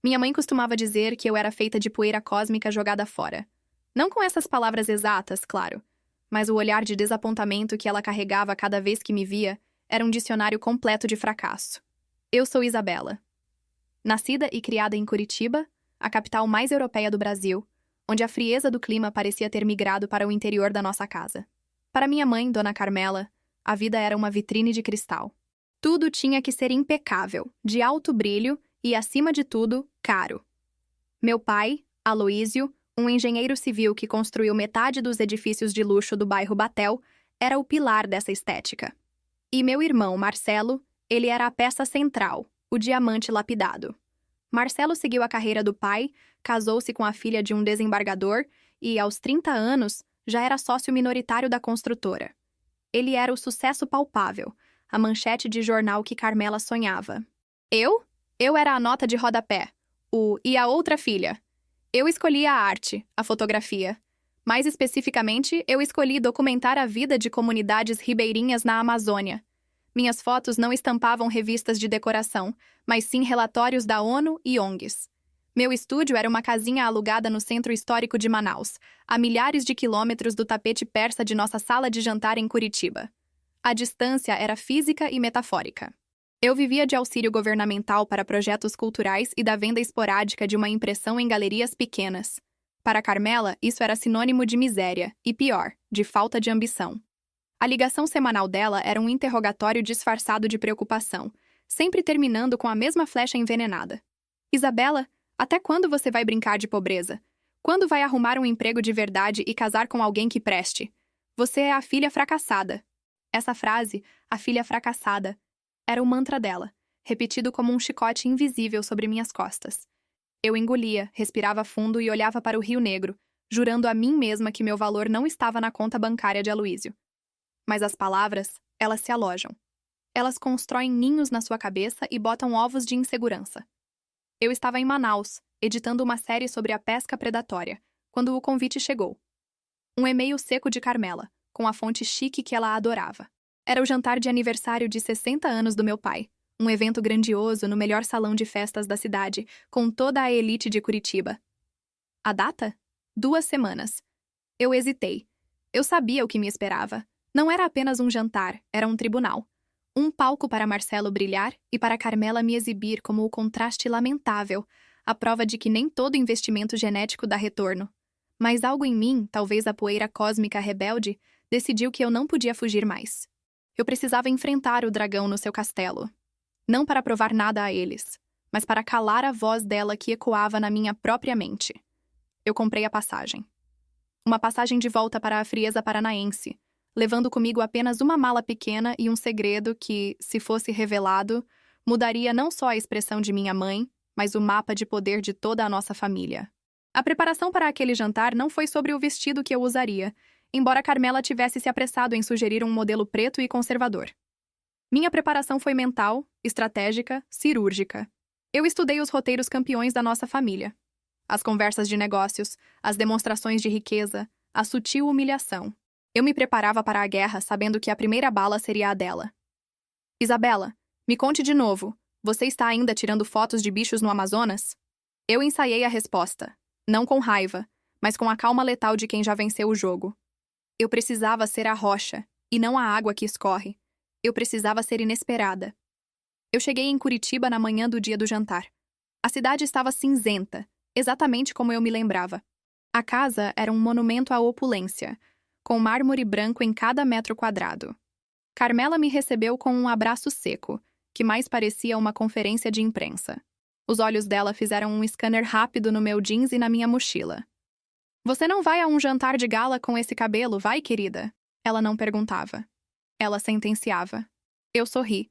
Minha mãe costumava dizer que eu era feita de poeira cósmica jogada fora. Não com essas palavras exatas, claro, mas o olhar de desapontamento que ela carregava cada vez que me via era um dicionário completo de fracasso. Eu sou Isabela. Nascida e criada em Curitiba, a capital mais europeia do Brasil, onde a frieza do clima parecia ter migrado para o interior da nossa casa. Para minha mãe, Dona Carmela, a vida era uma vitrine de cristal. Tudo tinha que ser impecável, de alto brilho e, acima de tudo, caro. Meu pai, Aloísio, um engenheiro civil que construiu metade dos edifícios de luxo do bairro Batel, era o pilar dessa estética. E meu irmão, Marcelo, ele era a peça central, o diamante lapidado. Marcelo seguiu a carreira do pai, casou-se com a filha de um desembargador e, aos 30 anos, já era sócio minoritário da construtora. Ele era o sucesso palpável, a manchete de jornal que Carmela sonhava. Eu? Eu era a nota de rodapé. E a outra filha? Eu escolhi a arte, a fotografia. Mais especificamente, eu escolhi documentar a vida de comunidades ribeirinhas na Amazônia. Minhas fotos não estampavam revistas de decoração, mas sim relatórios da ONU e ONGs. Meu estúdio era uma casinha alugada no centro histórico de Manaus, a milhares de quilômetros do tapete persa de nossa sala de jantar em Curitiba. A distância era física e metafórica. Eu vivia de auxílio governamental para projetos culturais e da venda esporádica de uma impressão em galerias pequenas. Para Carmela, isso era sinônimo de miséria, e pior, de falta de ambição. A ligação semanal dela era um interrogatório disfarçado de preocupação, sempre terminando com a mesma flecha envenenada. Isabela, até quando você vai brincar de pobreza? Quando vai arrumar um emprego de verdade e casar com alguém que preste? Você é a filha fracassada. Essa frase, a filha fracassada, era o mantra dela, repetido como um chicote invisível sobre minhas costas. Eu engolia, respirava fundo e olhava para o Rio Negro, jurando a mim mesma que meu valor não estava na conta bancária de Aloísio. Mas as palavras, elas se alojam. Elas constroem ninhos na sua cabeça e botam ovos de insegurança. Eu estava em Manaus, editando uma série sobre a pesca predatória, quando o convite chegou. Um e-mail seco de Carmela, com a fonte chique que ela adorava. Era o jantar de aniversário de 60 anos do meu pai, um evento grandioso no melhor salão de festas da cidade, com toda a elite de Curitiba. A data? 2 semanas. Eu hesitei. Eu sabia o que me esperava. Não era apenas um jantar, era um tribunal. Um palco para Marcelo brilhar e para Carmela me exibir como o contraste lamentável, a prova de que nem todo investimento genético dá retorno. Mas algo em mim, talvez a poeira cósmica rebelde, decidiu que eu não podia fugir mais. Eu precisava enfrentar o dragão no seu castelo. Não para provar nada a eles, mas para calar a voz dela que ecoava na minha própria mente. Eu comprei a passagem. Uma passagem de volta para a frieza paranaense, levando comigo apenas uma mala pequena e um segredo que, se fosse revelado, mudaria não só a expressão de minha mãe, mas o mapa de poder de toda a nossa família. A preparação para aquele jantar não foi sobre o vestido que eu usaria, embora Carmela tivesse se apressado em sugerir um modelo preto e conservador. Minha preparação foi mental, estratégica, cirúrgica. Eu estudei os roteiros campeões da nossa família. As conversas de negócios, as demonstrações de riqueza, a sutil humilhação. Eu me preparava para a guerra sabendo que a primeira bala seria a dela. Isabela, me conte de novo. Você está ainda tirando fotos de bichos no Amazonas? Eu ensaiei a resposta. Não com raiva, mas com a calma letal de quem já venceu o jogo. Eu precisava ser a rocha, e não a água que escorre. Eu precisava ser inesperada. Eu cheguei em Curitiba na manhã do dia do jantar. A cidade estava cinzenta, exatamente como eu me lembrava. A casa era um monumento à opulência, com mármore branco em cada metro quadrado. Carmela me recebeu com um abraço seco, que mais parecia uma conferência de imprensa. Os olhos dela fizeram um scanner rápido no meu jeans e na minha mochila. Você não vai a um jantar de gala com esse cabelo, vai, querida? Ela não perguntava. Ela sentenciava. Eu sorri.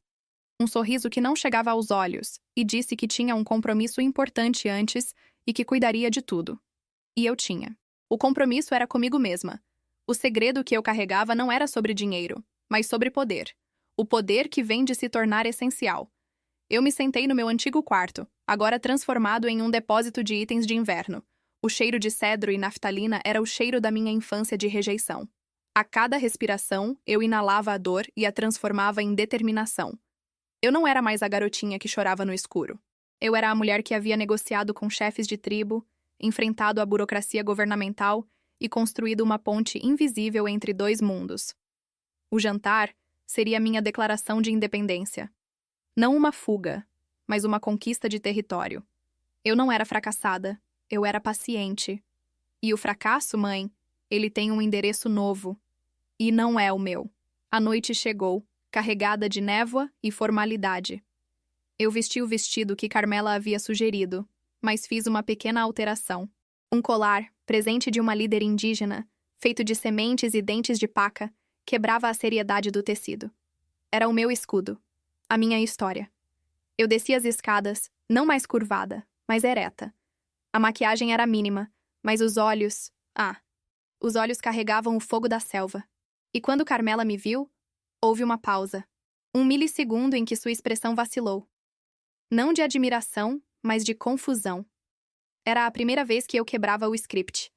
Um sorriso que não chegava aos olhos, e disse que tinha um compromisso importante antes e que cuidaria de tudo. E eu tinha. O compromisso era comigo mesma. O segredo que eu carregava não era sobre dinheiro, mas sobre poder. O poder que vem de se tornar essencial. Eu me sentei no meu antigo quarto, agora transformado em um depósito de itens de inverno. O cheiro de cedro e naftalina era o cheiro da minha infância de rejeição. A cada respiração, eu inalava a dor e a transformava em determinação. Eu não era mais a garotinha que chorava no escuro. Eu era a mulher que havia negociado com chefes de tribo, enfrentado a burocracia governamental e construído uma ponte invisível entre dois mundos. O jantar seria minha declaração de independência. Não uma fuga, mas uma conquista de território. Eu não era fracassada, eu era paciente. E o fracasso, mãe, ele tem um endereço novo. E não é o meu. A noite chegou, carregada de névoa e formalidade. Eu vesti o vestido que Carmela havia sugerido, mas fiz uma pequena alteração. Um colar, presente de uma líder indígena, feito de sementes e dentes de paca, quebrava a seriedade do tecido. Era o meu escudo, a minha história. Eu desci as escadas, não mais curvada, mas ereta. A maquiagem era mínima, mas os olhos... os olhos carregavam o fogo da selva. E quando Carmela me viu, houve uma pausa. Um milissegundo em que sua expressão vacilou. Não de admiração, mas de confusão. Era a primeira vez que eu quebrava o script.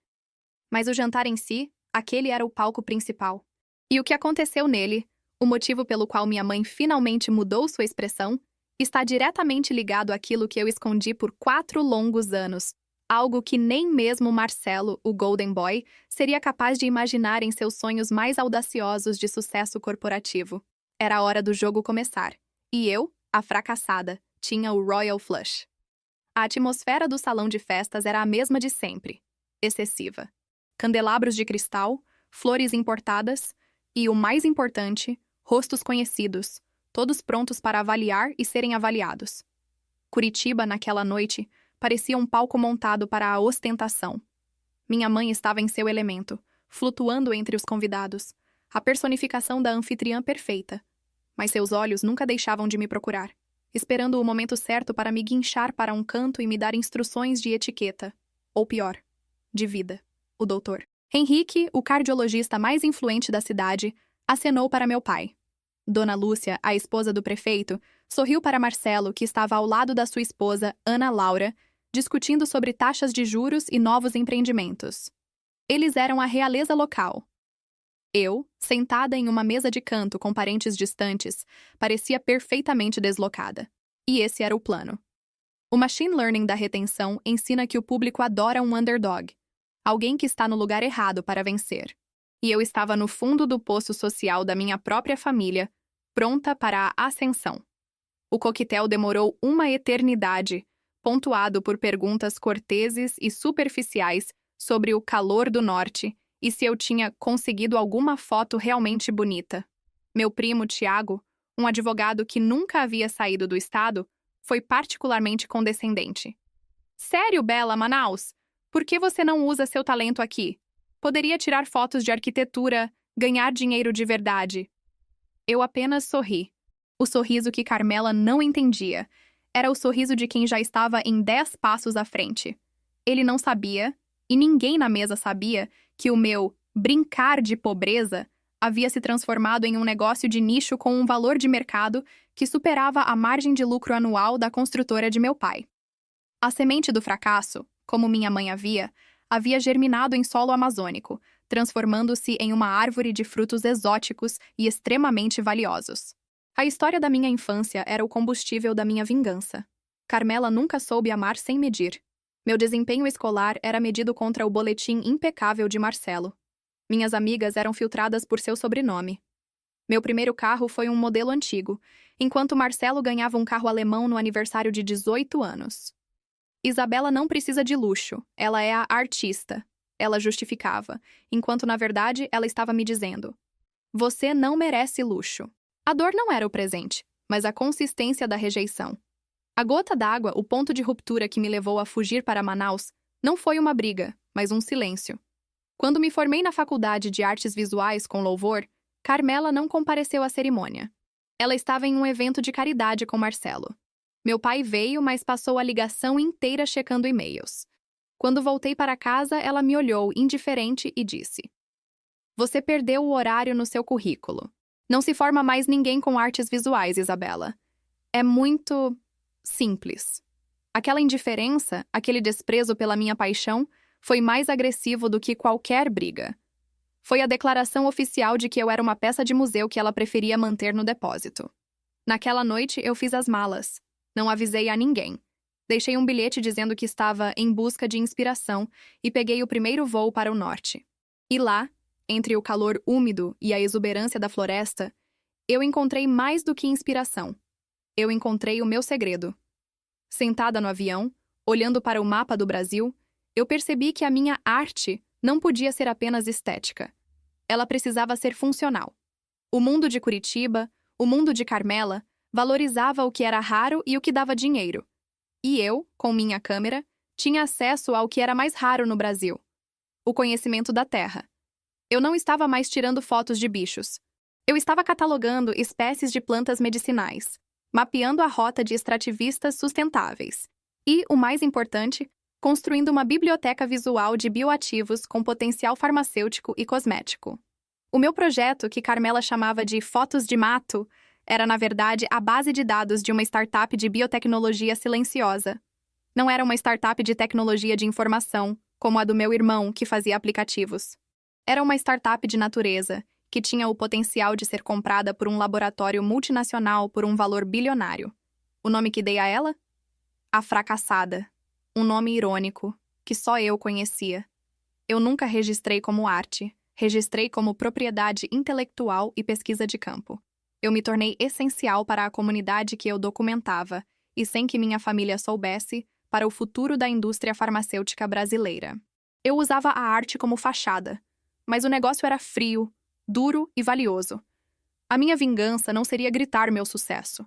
Mas o jantar em si, aquele era o palco principal. E o que aconteceu nele, o motivo pelo qual minha mãe finalmente mudou sua expressão, está diretamente ligado àquilo que eu escondi por 4 longos anos. Algo que nem mesmo Marcelo, o Golden Boy, seria capaz de imaginar em seus sonhos mais audaciosos de sucesso corporativo. Era a hora do jogo começar. E eu, a fracassada, tinha o Royal Flush. A atmosfera do salão de festas era a mesma de sempre. Excessiva. Candelabros de cristal, flores importadas e, o mais importante, rostos conhecidos, todos prontos para avaliar e serem avaliados. Curitiba, naquela noite, parecia um palco montado para a ostentação. Minha mãe estava em seu elemento, flutuando entre os convidados, a personificação da anfitriã perfeita. Mas seus olhos nunca deixavam de me procurar, esperando o momento certo para me guinchar para um canto e me dar instruções de etiqueta. Ou pior, de vida. O doutor Henrique, o cardiologista mais influente da cidade, acenou para meu pai. Dona Lúcia, a esposa do prefeito, sorriu para Marcelo, que estava ao lado da sua esposa, Ana Laura, discutindo sobre taxas de juros e novos empreendimentos. Eles eram a realeza local. Eu, sentada em uma mesa de canto com parentes distantes, parecia perfeitamente deslocada. E esse era o plano. O machine learning da retenção ensina que o público adora um underdog, alguém que está no lugar errado para vencer. E eu estava no fundo do poço social da minha própria família, pronta para a ascensão. O coquetel demorou uma eternidade, pontuado por perguntas corteses e superficiais sobre o calor do norte e se eu tinha conseguido alguma foto realmente bonita. Meu primo, Tiago, um advogado que nunca havia saído do estado, foi particularmente condescendente. Sério, Bela, Manaus? Por que você não usa seu talento aqui? Poderia tirar fotos de arquitetura, ganhar dinheiro de verdade. Eu apenas sorri. O sorriso que Carmela não entendia. Era o sorriso de quem já estava em 10 passos à frente. Ele não sabia, e ninguém na mesa sabia, que o meu brincar de pobreza havia se transformado em um negócio de nicho com um valor de mercado que superava a margem de lucro anual da construtora de meu pai. A semente do fracasso, como minha mãe havia germinado em solo amazônico, transformando-se em uma árvore de frutos exóticos e extremamente valiosos. A história da minha infância era o combustível da minha vingança. Carmela nunca soube amar sem medir. Meu desempenho escolar era medido contra o boletim impecável de Marcelo. Minhas amigas eram filtradas por seu sobrenome. Meu primeiro carro foi um modelo antigo, enquanto Marcelo ganhava um carro alemão no aniversário de 18 anos. Isabela não precisa de luxo, ela é a artista. Ela justificava, enquanto na verdade ela estava me dizendo: você não merece luxo. A dor não era o presente, mas a consistência da rejeição. A gota d'água, o ponto de ruptura que me levou a fugir para Manaus, não foi uma briga, mas um silêncio. Quando me formei na Faculdade de Artes Visuais com louvor, Carmela não compareceu à cerimônia. Ela estava em um evento de caridade com Marcelo. Meu pai veio, mas passou a ligação inteira checando e-mails. Quando voltei para casa, ela me olhou indiferente e disse: você perdeu o horário no seu currículo. Não se forma mais ninguém com artes visuais, Isabela. É muito simples. Aquela indiferença, aquele desprezo pela minha paixão, foi mais agressivo do que qualquer briga. Foi a declaração oficial de que eu era uma peça de museu que ela preferia manter no depósito. Naquela noite, eu fiz as malas. Não avisei a ninguém. Deixei um bilhete dizendo que estava em busca de inspiração e peguei o primeiro voo para o norte. E lá, entre o calor úmido e a exuberância da floresta, eu encontrei mais do que inspiração. Eu encontrei o meu segredo. Sentada no avião, olhando para o mapa do Brasil, eu percebi que a minha arte não podia ser apenas estética. Ela precisava ser funcional. O mundo de Curitiba, o mundo de Carmela, valorizava o que era raro e o que dava dinheiro. E eu, com minha câmera, tinha acesso ao que era mais raro no Brasil: o conhecimento da terra. Eu não estava mais tirando fotos de bichos. Eu estava catalogando espécies de plantas medicinais, mapeando a rota de extrativistas sustentáveis e, o mais importante, construindo uma biblioteca visual de bioativos com potencial farmacêutico e cosmético. O meu projeto, que Carmela chamava de Fotos de Mato, era, na verdade, a base de dados de uma startup de biotecnologia silenciosa. Não era uma startup de tecnologia de informação, como a do meu irmão, que fazia aplicativos. Era uma startup de natureza, que tinha o potencial de ser comprada por um laboratório multinacional por um valor bilionário. O nome que dei a ela? A Fracassada. Um nome irônico, que só eu conhecia. Eu nunca registrei como arte, registrei como propriedade intelectual e pesquisa de campo. Eu me tornei essencial para a comunidade que eu documentava, e sem que minha família soubesse, para o futuro da indústria farmacêutica brasileira. Eu usava a arte como fachada, mas o negócio era frio, duro e valioso. A minha vingança não seria gritar meu sucesso.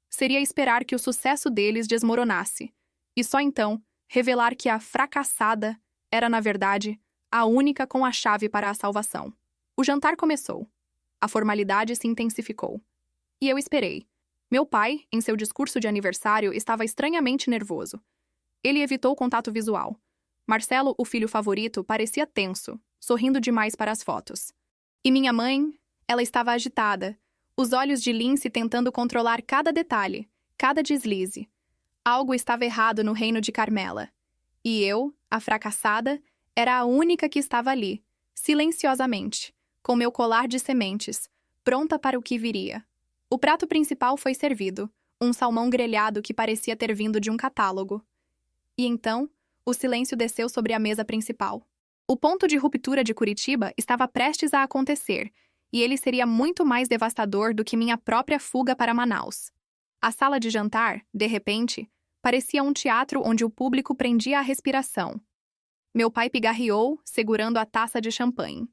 Seria esperar que o sucesso deles desmoronasse, e só então revelar que a fracassada era, na verdade, a única com a chave para a salvação. O jantar começou. A formalidade se intensificou. E eu esperei. Meu pai, em seu discurso de aniversário, estava estranhamente nervoso. Ele evitou o contato visual. Marcelo, o filho favorito, parecia tenso, sorrindo demais para as fotos. E minha mãe, ela estava agitada, os olhos de lince tentando controlar cada detalhe, cada deslize. Algo estava errado no reino de Carmela. E eu, a fracassada, era a única que estava ali, silenciosamente, com meu colar de sementes, pronta para o que viria. O prato principal foi servido, um salmão grelhado que parecia ter vindo de um catálogo. E então, o silêncio desceu sobre a mesa principal. O ponto de ruptura de Curitiba estava prestes a acontecer, e ele seria muito mais devastador do que minha própria fuga para Manaus. A sala de jantar, de repente, parecia um teatro onde o público prendia a respiração. Meu pai pigarreou, segurando a taça de champanhe.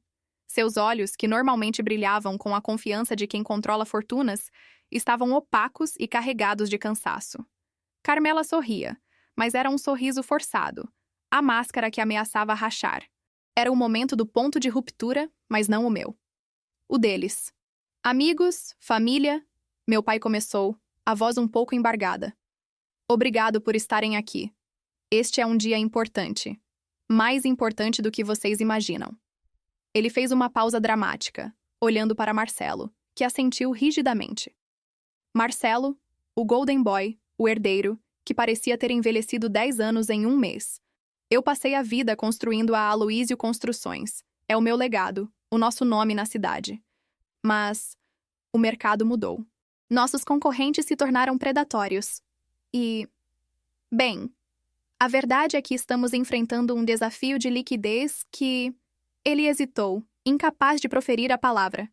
Seus olhos, que normalmente brilhavam com a confiança de quem controla fortunas, estavam opacos e carregados de cansaço. Carmela sorria, mas era um sorriso forçado, a máscara que ameaçava rachar. Era o momento do ponto de ruptura, mas não o meu. O deles. Amigos, família, meu pai começou, a voz um pouco embargada. Obrigado por estarem aqui. Este é um dia importante. Mais importante do que vocês imaginam. Ele fez uma pausa dramática, olhando para Marcelo, que assentiu rigidamente. Marcelo, o Golden Boy, o herdeiro, que parecia ter envelhecido 10 anos em um mês. Eu passei a vida construindo a Aloísio Construções. É o meu legado, o nosso nome na cidade. Mas o mercado mudou. Nossos concorrentes se tornaram predatórios. E, bem, a verdade é que estamos enfrentando um desafio de liquidez que... Ele hesitou, incapaz de proferir a palavra.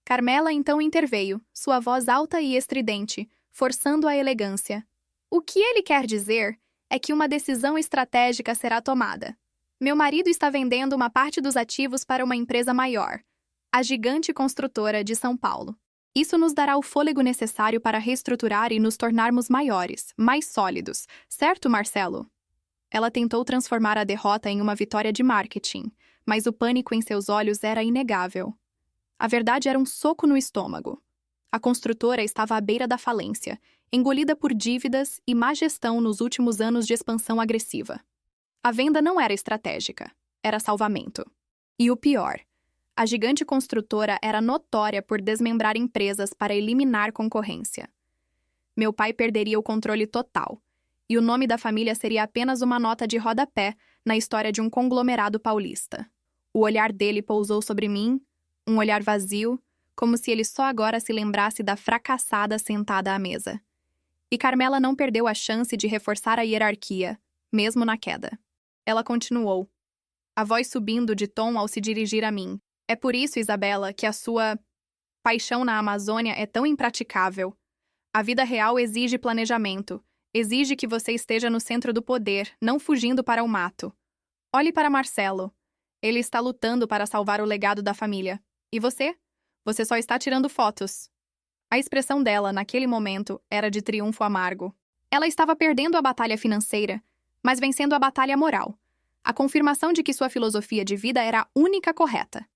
Carmela então interveio, sua voz alta e estridente, forçando a elegância. O que ele quer dizer é que uma decisão estratégica será tomada. Meu marido está vendendo uma parte dos ativos para uma empresa maior, a Gigante Construtora de São Paulo. Isso nos dará o fôlego necessário para reestruturar e nos tornarmos maiores, mais sólidos, certo, Marcelo? Ela tentou transformar a derrota em uma vitória de marketing, mas o pânico em seus olhos era inegável. A verdade era um soco no estômago. A construtora estava à beira da falência, engolida por dívidas e má gestão nos últimos anos de expansão agressiva. A venda não era estratégica, era salvamento. E o pior, a Gigante Construtora era notória por desmembrar empresas para eliminar concorrência. Meu pai perderia o controle total, e o nome da família seria apenas uma nota de rodapé na história de um conglomerado paulista. O olhar dele pousou sobre mim, um olhar vazio, como se ele só agora se lembrasse da fracassada sentada à mesa. E Carmela não perdeu a chance de reforçar a hierarquia, mesmo na queda. Ela continuou, a voz subindo de tom ao se dirigir a mim. É por isso, Isabela, que a sua paixão na Amazônia é tão impraticável. A vida real exige planejamento, exige que você esteja no centro do poder, não fugindo para o mato. Olhe para Marcelo. Ele está lutando para salvar o legado da família. E você? Você só está tirando fotos. A expressão dela, naquele momento, era de triunfo amargo. Ela estava perdendo a batalha financeira, mas vencendo a batalha moral. A confirmação de que sua filosofia de vida era a única correta.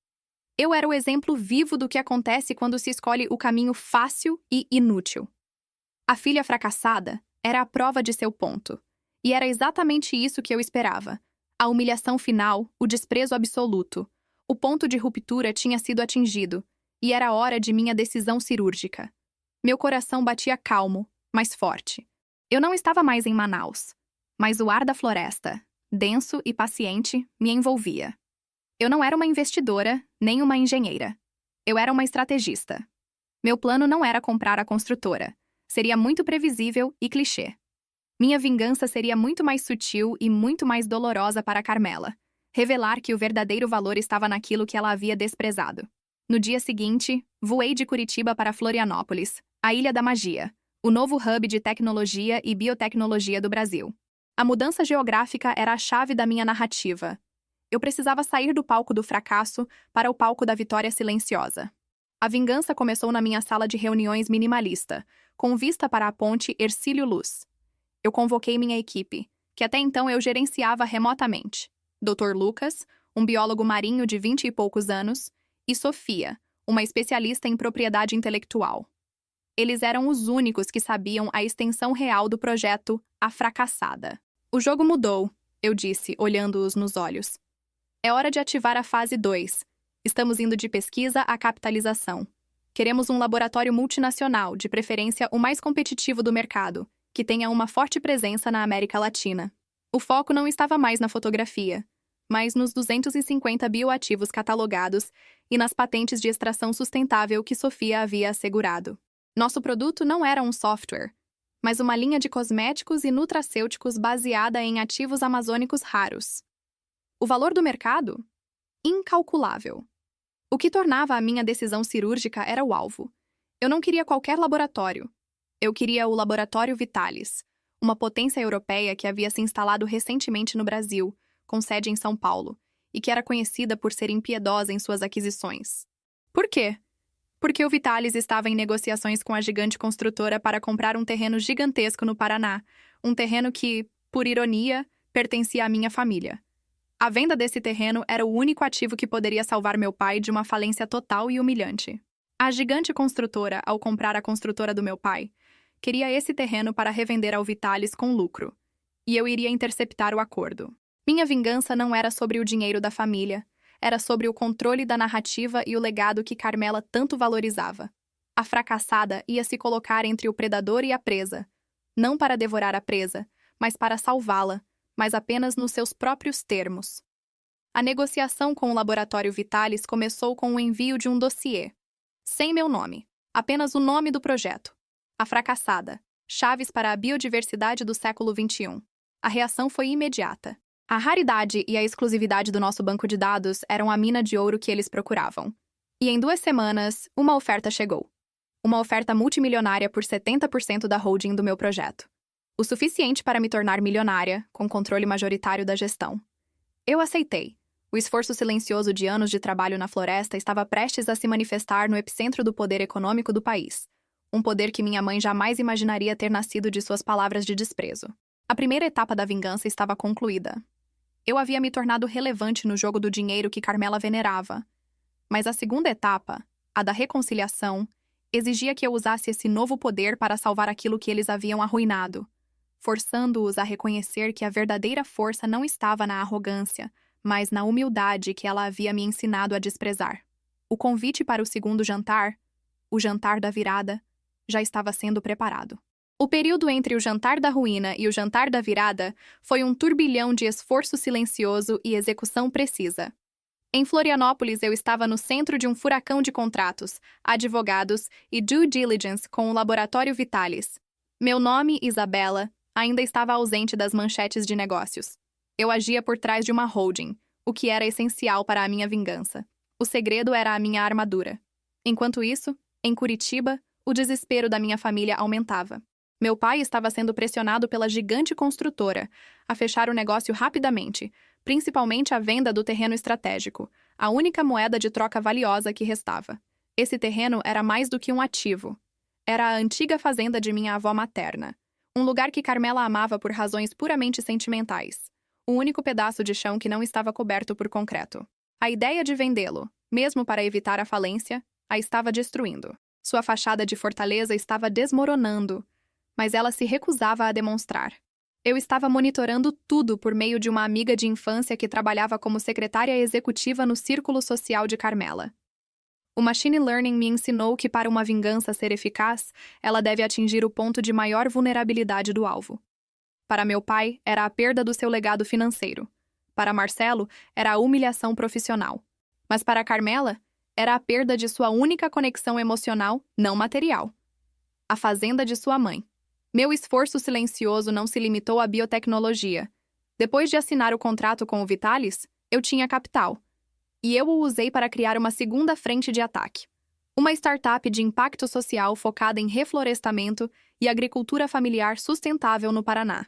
Eu era o exemplo vivo do que acontece quando se escolhe o caminho fácil e inútil. A filha fracassada era a prova de seu ponto. E era exatamente isso que eu esperava. A humilhação final, o desprezo absoluto. O ponto de ruptura tinha sido atingido, e era hora de minha decisão cirúrgica. Meu coração batia calmo, mas forte. Eu não estava mais em Manaus, mas o ar da floresta, denso e paciente, me envolvia. Eu não era uma investidora, nem uma engenheira. Eu era uma estrategista. Meu plano não era comprar a construtora. Seria muito previsível e clichê. Minha vingança seria muito mais sutil e muito mais dolorosa para Carmela. Revelar que o verdadeiro valor estava naquilo que ela havia desprezado. No dia seguinte, voei de Curitiba para Florianópolis, a Ilha da Magia, o novo hub de tecnologia e biotecnologia do Brasil. A mudança geográfica era a chave da minha narrativa. Eu precisava sair do palco do fracasso para o palco da vitória silenciosa. A vingança começou na minha sala de reuniões minimalista, com vista para a ponte Hercílio Luz. Eu convoquei minha equipe, que até então eu gerenciava remotamente. Dr. Lucas, um biólogo marinho de 20 e poucos anos, e Sofia, uma especialista em propriedade intelectual. Eles eram os únicos que sabiam a extensão real do projeto A Fracassada. O jogo mudou, eu disse, olhando-os nos olhos. É hora de ativar a fase 2. Estamos indo de pesquisa à capitalização. Queremos um laboratório multinacional, de preferência o mais competitivo do mercado, que tenha uma forte presença na América Latina. O foco não estava mais na fotografia, mas nos 250 bioativos catalogados e nas patentes de extração sustentável que Sofia havia assegurado. Nosso produto não era um software, mas uma linha de cosméticos e nutracêuticos baseada em ativos amazônicos raros. O valor do mercado? Incalculável. O que tornava a minha decisão cirúrgica era o alvo. Eu não queria qualquer laboratório. Eu queria o Laboratório Vitalis, uma potência europeia que havia se instalado recentemente no Brasil, com sede em São Paulo, e que era conhecida por ser impiedosa em suas aquisições. Por quê? Porque o Vitalis estava em negociações com a gigante construtora para comprar um terreno gigantesco no Paraná, um terreno que, por ironia, pertencia à minha família. A venda desse terreno era o único ativo que poderia salvar meu pai de uma falência total e humilhante. A gigante construtora, ao comprar a construtora do meu pai, queria esse terreno para revender ao Vitalis com lucro, e eu iria interceptar o acordo. Minha vingança não era sobre o dinheiro da família, era sobre o controle da narrativa e o legado que Carmela tanto valorizava. A fracassada ia se colocar entre o predador e a presa, não para devorar a presa, mas para salvá-la, mas apenas nos seus próprios termos. A negociação com o Laboratório Vitalis começou com o envio de um dossiê, sem meu nome, apenas o nome do projeto. A fracassada, chaves para a biodiversidade do século XXI. A reação foi imediata. A raridade e a exclusividade do nosso banco de dados eram a mina de ouro que eles procuravam. E em 2 semanas, uma oferta chegou. Uma oferta multimilionária por 70% da holding do meu projeto. O suficiente para me tornar milionária, com controle majoritário da gestão. Eu aceitei. O esforço silencioso de anos de trabalho na floresta estava prestes a se manifestar no epicentro do poder econômico do país. Um poder que minha mãe jamais imaginaria ter nascido de suas palavras de desprezo. A primeira etapa da vingança estava concluída. Eu havia me tornado relevante no jogo do dinheiro que Carmela venerava. Mas a segunda etapa, a da reconciliação, exigia que eu usasse esse novo poder para salvar aquilo que eles haviam arruinado, forçando-os a reconhecer que a verdadeira força não estava na arrogância, mas na humildade que ela havia me ensinado a desprezar. O convite para o segundo jantar, o jantar da virada, já estava sendo preparado. O período entre o jantar da ruína e o jantar da virada foi um turbilhão de esforço silencioso e execução precisa. Em Florianópolis, eu estava no centro de um furacão de contratos, advogados e due diligence com o Laboratório Vitalis. Meu nome, Isabela, ainda estava ausente das manchetes de negócios. Eu agia por trás de uma holding, o que era essencial para a minha vingança. O segredo era a minha armadura. Enquanto isso, em Curitiba, o desespero da minha família aumentava. Meu pai estava sendo pressionado pela gigante construtora a fechar o negócio rapidamente, principalmente a venda do terreno estratégico, a única moeda de troca valiosa que restava. Esse terreno era mais do que um ativo. Era a antiga fazenda de minha avó materna, um lugar que Carmela amava por razões puramente sentimentais. O único pedaço de chão que não estava coberto por concreto. A ideia de vendê-lo, mesmo para evitar a falência, a estava destruindo. Sua fachada de fortaleza estava desmoronando, mas ela se recusava a demonstrar. Eu estava monitorando tudo por meio de uma amiga de infância que trabalhava como secretária executiva no círculo social de Carmela. O machine learning me ensinou que para uma vingança ser eficaz, ela deve atingir o ponto de maior vulnerabilidade do alvo. Para meu pai, era a perda do seu legado financeiro. Para Marcelo, era a humilhação profissional. Mas para Carmela, era a perda de sua única conexão emocional, não material. A fazenda de sua mãe. Meu esforço silencioso não se limitou à biotecnologia. Depois de assinar o contrato com o Vitalis, eu tinha capital. E eu o usei para criar uma segunda frente de ataque. Uma startup de impacto social focada em reflorestamento e agricultura familiar sustentável no Paraná.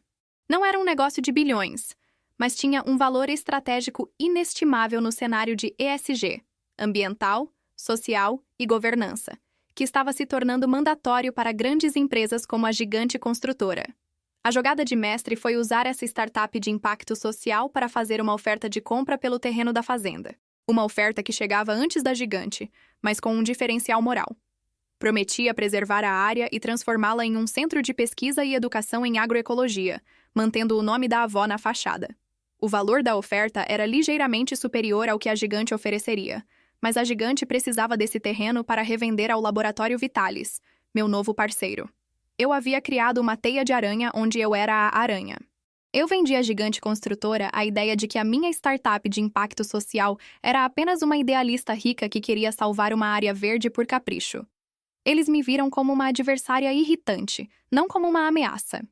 Não era um negócio de bilhões, mas tinha um valor estratégico inestimável no cenário de ESG, ambiental, social e governança, que estava se tornando mandatório para grandes empresas como a gigante construtora. A jogada de mestre foi usar essa startup de impacto social para fazer uma oferta de compra pelo terreno da fazenda. Uma oferta que chegava antes da gigante, mas com um diferencial moral. Prometia preservar a área e transformá-la em um centro de pesquisa e educação em agroecologia, mantendo o nome da avó na fachada. O valor da oferta era ligeiramente superior ao que a gigante ofereceria, mas a gigante precisava desse terreno para revender ao Laboratório Vitalis, meu novo parceiro. Eu havia criado uma teia de aranha onde eu era a aranha. Eu vendi à gigante construtora a ideia de que a minha startup de impacto social era apenas uma idealista rica que queria salvar uma área verde por capricho. Eles me viram como uma adversária irritante, não como uma ameaça.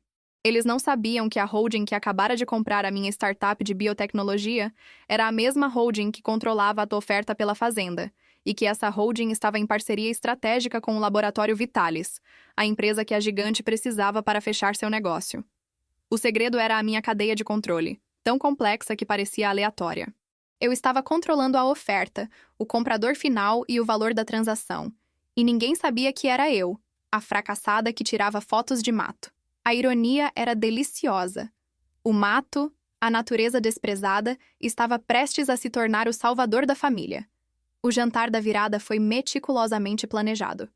Eles não sabiam que a holding que acabara de comprar a minha startup de biotecnologia era a mesma holding que controlava a tua oferta pela fazenda, e que essa holding estava em parceria estratégica com o Laboratório Vitalis, a empresa que a gigante precisava para fechar seu negócio. O segredo era a minha cadeia de controle, tão complexa que parecia aleatória. Eu estava controlando a oferta, o comprador final e o valor da transação, e ninguém sabia que era eu, a fracassada que tirava fotos de mato. A ironia era deliciosa. O mato, a natureza desprezada, estava prestes a se tornar o salvador da família. O jantar da virada foi meticulosamente planejado.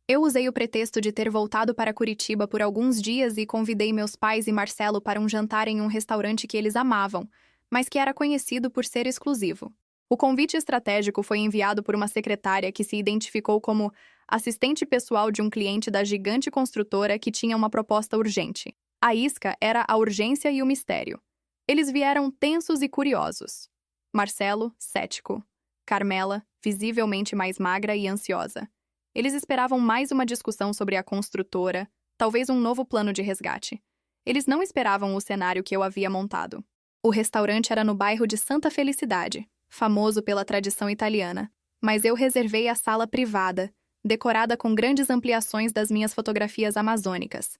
Eu usei o pretexto de ter voltado para Curitiba por alguns dias e convidei meus pais e Marcelo para um jantar em um restaurante que eles amavam, mas que era conhecido por ser exclusivo. O convite estratégico foi enviado por uma secretária que se identificou como assistente pessoal de um cliente da gigante construtora que tinha uma proposta urgente. A isca era a urgência e o mistério. Eles vieram tensos e curiosos. Marcelo, cético. Carmela, visivelmente mais magra e ansiosa. Eles esperavam mais uma discussão sobre a construtora, talvez um novo plano de resgate. Eles não esperavam o cenário que eu havia montado. O restaurante era no bairro de Santa Felicidade, famoso pela tradição italiana, mas eu reservei a sala privada, decorada com grandes ampliações das minhas fotografias amazônicas.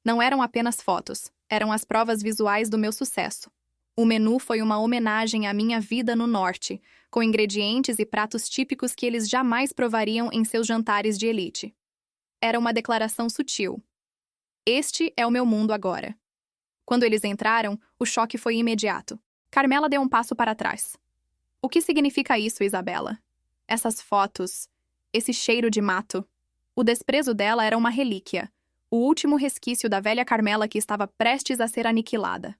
Não eram apenas fotos, eram as provas visuais do meu sucesso. O menu foi uma homenagem à minha vida no norte, com ingredientes e pratos típicos que eles jamais provariam em seus jantares de elite. Era uma declaração sutil. Este é o meu mundo agora. Quando eles entraram, o choque foi imediato. Carmela deu um passo para trás. O que significa isso, Isabela? Essas fotos, esse cheiro de mato. O desprezo dela era uma relíquia, o último resquício da velha Carmela que estava prestes a ser aniquilada.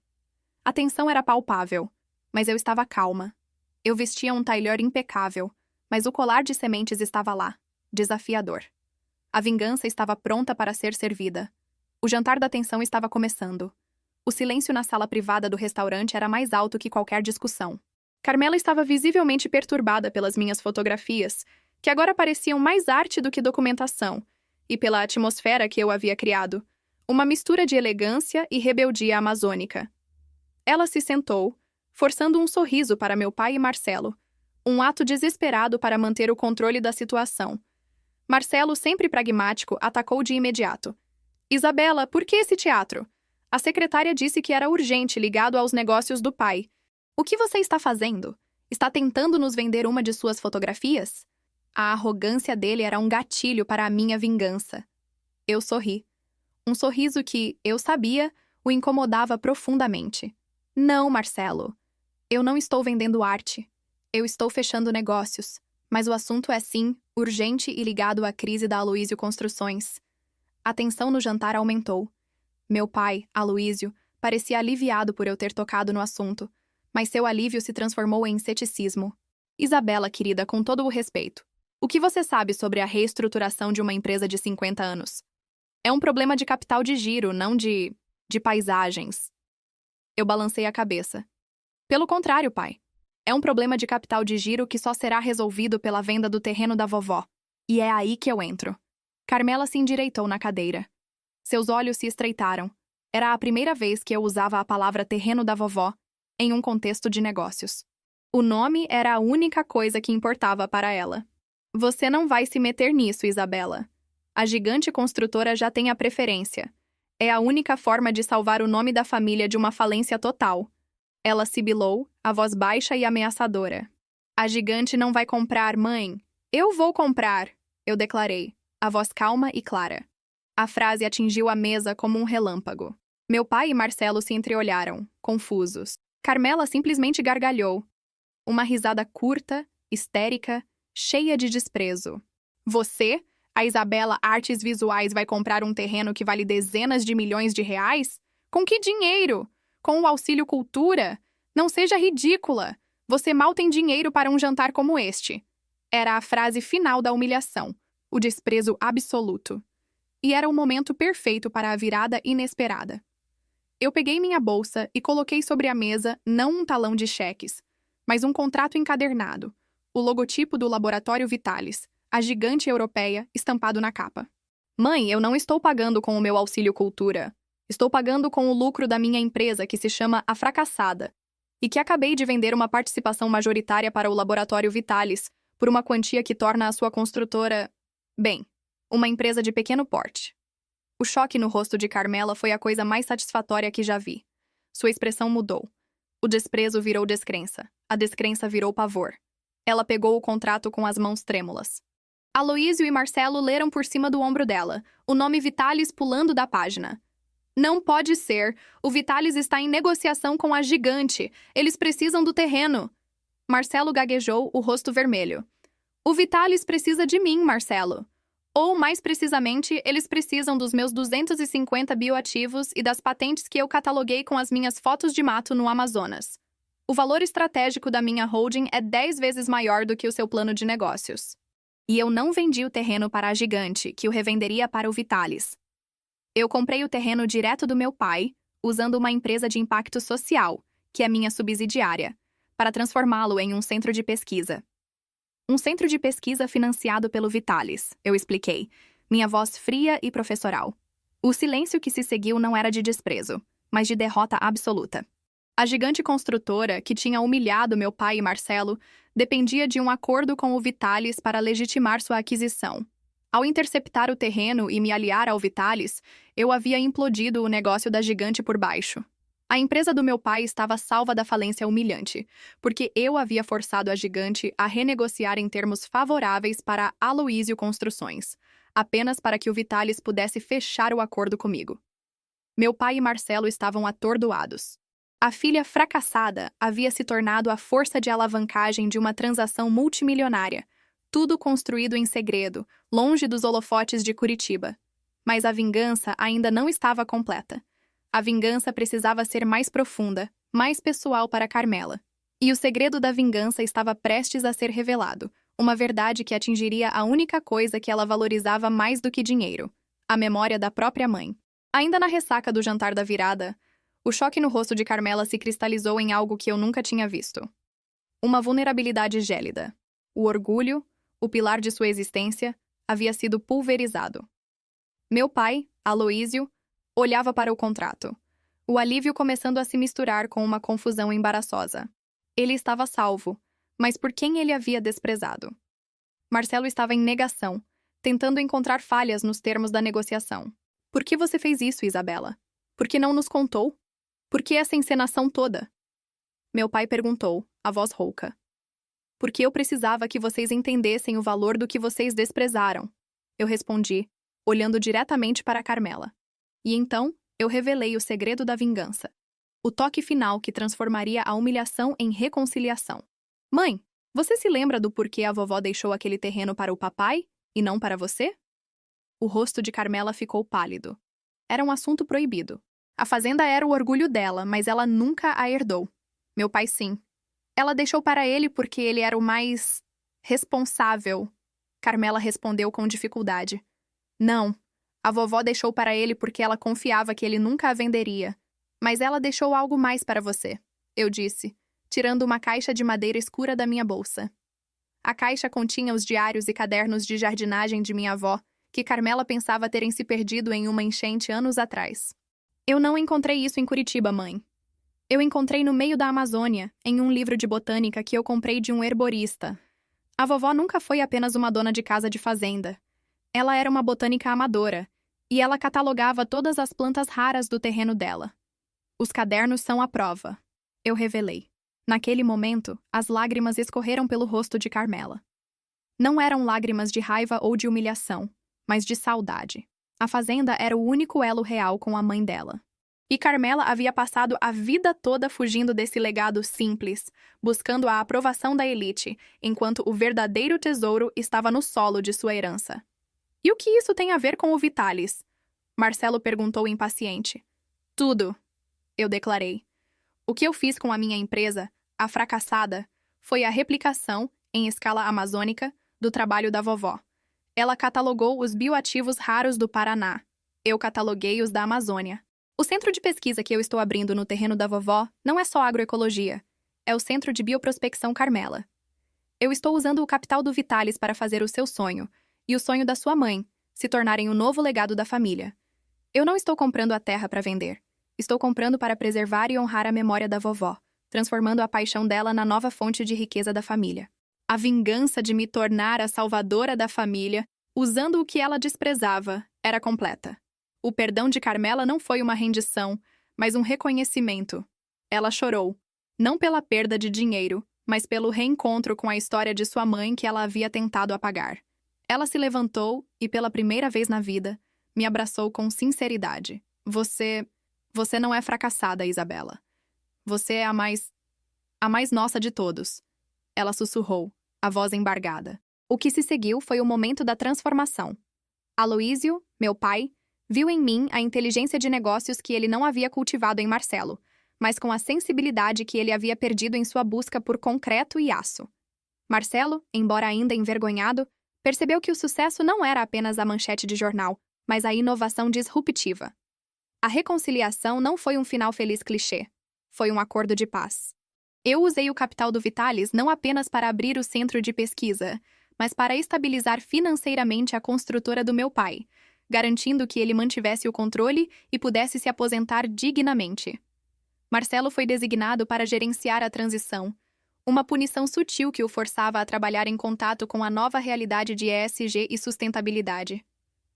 A tensão era palpável, mas eu estava calma. Eu vestia um tailleur impecável, mas o colar de sementes estava lá, desafiador. A vingança estava pronta para ser servida. O jantar da tensão estava começando. O silêncio na sala privada do restaurante era mais alto que qualquer discussão. Carmela estava visivelmente perturbada pelas minhas fotografias, que agora pareciam mais arte do que documentação, e pela atmosfera que eu havia criado. uma mistura de elegância e rebeldia amazônica. Ela se sentou, forçando um sorriso para meu pai e Marcelo, um ato desesperado para manter o controle da situação. Marcelo, sempre pragmático, atacou de imediato. Isabela, por que esse teatro? A secretária disse que era urgente, ligado aos negócios do pai. O que você está fazendo? Está tentando nos vender uma de suas fotografias? A arrogância dele era um gatilho para a minha vingança. Eu sorri. Um sorriso que, eu sabia, o incomodava profundamente. Não, Marcelo. Eu não estou vendendo arte. Eu estou fechando negócios. Mas o assunto é sim, urgente e ligado à crise da Aloísio Construções. A tensão no jantar aumentou. Meu pai, Aloísio, parecia aliviado por eu ter tocado no assunto, mas seu alívio se transformou em ceticismo. Isabela, querida, com todo o respeito, o que você sabe sobre a reestruturação de uma empresa de 50 anos? É um problema de capital de giro, não de paisagens. Eu balancei a cabeça. Pelo contrário, pai. É um problema de capital de giro que só será resolvido pela venda do terreno da vovó. E é aí que eu entro. Carmela se endireitou na cadeira. Seus olhos se estreitaram. Era a primeira vez que eu usava a palavra terreno da vovó em um contexto de negócios. O nome era a única coisa que importava para ela. Você não vai se meter nisso, Isabela. A gigante construtora já tem a preferência. É a única forma de salvar o nome da família de uma falência total. Ela sibilou, a voz baixa e ameaçadora. A gigante não vai comprar, mãe. Eu vou comprar, eu declarei, a voz calma e clara. A frase atingiu a mesa como um relâmpago. Meu pai e Marcelo se entreolharam, confusos. Carmela simplesmente gargalhou. Uma risada curta, histérica, cheia de desprezo. Você, a Isabela Artes Visuais, vai comprar um terreno que vale dezenas de milhões de reais? Com que dinheiro? Com o auxílio cultura? Não seja ridícula. Você mal tem dinheiro para um jantar como este. Era a frase final da humilhação, o desprezo absoluto. E era o momento perfeito para a virada inesperada. Eu peguei minha bolsa e coloquei sobre a mesa não um talão de cheques, mas um contrato encadernado, o logotipo do Laboratório Vitalis, a gigante europeia, estampado na capa. Mãe, eu não estou pagando com o meu auxílio cultura. Estou pagando com o lucro da minha empresa que se chama A Fracassada e que acabei de vender uma participação majoritária para o Laboratório Vitalis por uma quantia que torna a sua construtora, bem, uma empresa de pequeno porte. O choque no rosto de Carmela foi a coisa mais satisfatória que já vi. Sua expressão mudou. O desprezo virou descrença. A descrença virou pavor. Ela pegou o contrato com as mãos trêmulas. Aloísio e Marcelo leram por cima do ombro dela, o nome Vitalis pulando da página. Não pode ser. O Vitalis está em negociação com a gigante. Eles precisam do terreno. Marcelo gaguejou, o rosto vermelho. O Vitalis precisa de mim, Marcelo. Ou, mais precisamente, eles precisam dos meus 250 bioativos e das patentes que eu cataloguei com as minhas fotos de mato no Amazonas. O valor estratégico da minha holding é 10 vezes maior do que o seu plano de negócios. E eu não vendi o terreno para a gigante, que o revenderia para o Vitalis. Eu comprei o terreno direto do meu pai, usando uma empresa de impacto social, que é minha subsidiária, para transformá-lo em um centro de pesquisa. Um centro de pesquisa financiado pelo Vitalis, eu expliquei, minha voz fria e professoral. O silêncio que se seguiu não era de desprezo, mas de derrota absoluta. A gigante construtora, que tinha humilhado meu pai e Marcelo, dependia de um acordo com o Vitalis para legitimar sua aquisição. Ao interceptar o terreno e me aliar ao Vitalis, eu havia implodido o negócio da gigante por baixo. A empresa do meu pai estava salva da falência humilhante, porque eu havia forçado a gigante a renegociar em termos favoráveis para a Aloísio Construções, apenas para que o Vitalis pudesse fechar o acordo comigo. Meu pai e Marcelo estavam atordoados. A filha fracassada havia se tornado a força de alavancagem de uma transação multimilionária, tudo construído em segredo, longe dos holofotes de Curitiba. Mas a vingança ainda não estava completa. A vingança precisava ser mais profunda, mais pessoal para Carmela. E o segredo da vingança estava prestes a ser revelado, uma verdade que atingiria a única coisa que ela valorizava mais do que dinheiro, a memória da própria mãe. Ainda na ressaca do jantar da virada, o choque no rosto de Carmela se cristalizou em algo que eu nunca tinha visto. Uma vulnerabilidade gélida. O orgulho, o pilar de sua existência, havia sido pulverizado. Meu pai, Aloísio, Olhava para o contrato. O alívio começando a se misturar com uma confusão embaraçosa. Ele estava salvo, mas por quem ele havia desprezado? Marcelo estava em negação, tentando encontrar falhas nos termos da negociação. Por que você fez isso, Isabela? Por que não nos contou? Por que essa encenação toda? Meu pai perguntou, a voz rouca. Porque eu precisava que vocês entendessem o valor do que vocês desprezaram. Eu respondi, olhando diretamente para Carmela. E então, eu revelei o segredo da vingança. O toque final que transformaria a humilhação em reconciliação. Mãe, você se lembra do porquê a vovó deixou aquele terreno para o papai e não para você? O rosto de Carmela ficou pálido. Era um assunto proibido. A fazenda era o orgulho dela, mas ela nunca a herdou. Meu pai sim. Ela deixou para ele porque ele era o mais responsável. Carmela respondeu com dificuldade. Não. A vovó deixou para ele porque ela confiava que ele nunca a venderia. Mas ela deixou algo mais para você, eu disse, tirando uma caixa de madeira escura da minha bolsa. A caixa continha os diários e cadernos de jardinagem de minha avó, que Carmela pensava terem se perdido em uma enchente anos atrás. Eu não encontrei isso em Curitiba, mãe. Eu encontrei no meio da Amazônia, em um livro de botânica que eu comprei de um herborista. A vovó nunca foi apenas uma dona de casa de fazenda. Ela era uma botânica amadora, e ela catalogava todas as plantas raras do terreno dela. Os cadernos são a prova. Eu revelei. Naquele momento, as lágrimas escorreram pelo rosto de Carmela. Não eram lágrimas de raiva ou de humilhação, mas de saudade. A fazenda era o único elo real com a mãe dela. E Carmela havia passado a vida toda fugindo desse legado simples, buscando a aprovação da elite, enquanto o verdadeiro tesouro estava no solo de sua herança. E o que isso tem a ver com o Vitalis? Marcelo perguntou impaciente. Tudo, eu declarei. O que eu fiz com a minha empresa, a fracassada, foi a replicação, em escala amazônica, do trabalho da vovó. Ela catalogou os bioativos raros do Paraná. Eu cataloguei os da Amazônia. O centro de pesquisa que eu estou abrindo no terreno da vovó não é só agroecologia. É o Centro de Bioprospecção Carmela. Eu estou usando o capital do Vitalis para fazer o seu sonho, e o sonho da sua mãe, se tornarem o novo legado da família. Eu não estou comprando a terra para vender. Estou comprando para preservar e honrar a memória da vovó, transformando a paixão dela na nova fonte de riqueza da família. A vingança de me tornar a salvadora da família, usando o que ela desprezava, era completa. O perdão de Carmela não foi uma rendição, mas um reconhecimento. Ela chorou, não pela perda de dinheiro, mas pelo reencontro com a história de sua mãe que ela havia tentado apagar. Ela se levantou e, pela primeira vez na vida, me abraçou com sinceridade. Você não é fracassada, Isabela. Você é a mais nossa de todos. Ela sussurrou, a voz embargada. O que se seguiu foi o momento da transformação. Aloísio, meu pai, viu em mim a inteligência de negócios que ele não havia cultivado em Marcelo, mas com a sensibilidade que ele havia perdido em sua busca por concreto e aço. Marcelo, embora ainda envergonhado, percebeu que o sucesso não era apenas a manchete de jornal, mas a inovação disruptiva. A reconciliação não foi um final feliz clichê. Foi um acordo de paz. Eu usei o capital do Vitalis não apenas para abrir o centro de pesquisa, mas para estabilizar financeiramente a construtora do meu pai, garantindo que ele mantivesse o controle e pudesse se aposentar dignamente. Marcelo foi designado para gerenciar a transição, uma punição sutil que o forçava a trabalhar em contato com a nova realidade de ESG e sustentabilidade.